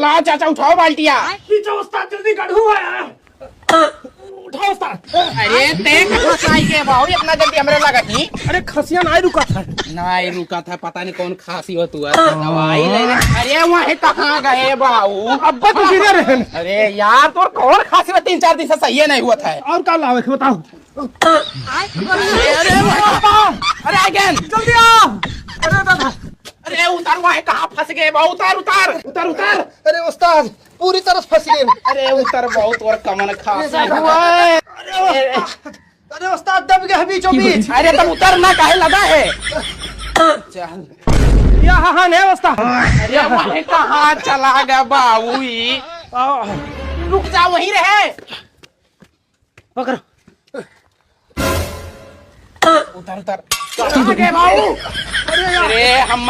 ला चाचा उठाओ बाल्टिया। पीछे उस्ताद जल्दी काढ़ू है। उठाओ उस्ताद। अरे देख फसाई के बाऊ इतना जल्दी हमरे लगा थी। अरे खसिया नहीं रुका था। नहीं रुका था, पता नहीं कौन खांसी हो तू दवाई लेने। अरे वहाँ कहाँ गए बाऊ? अब्बा तो गिरे रहे। अरे यार तो कौन खांसी में 3-4 दिन से सही नहीं हुआ था। और क्या लावे बताओ। अरे अगेन जल्दी आ। अरे दादा अरे उतार, वहाँ कहाँ फंस गए बाऊ? उतार उतार उतार उतार। अरे उस्ताद पूरी तरह फंस गए। अरे उतर बहुत और कमन खांसी हुआ है। अरे उस्ताद दब गया बीचों बीच। अरे तब उतरना काहे लगा है? चल यहाँ है उस्ताद। अरे वहाँ कहाँ चला गया बाऊ? रुक जा, वहीं रहे। पकड़ो। उतर उतर। कहाँ गए बाऊ? अरे हम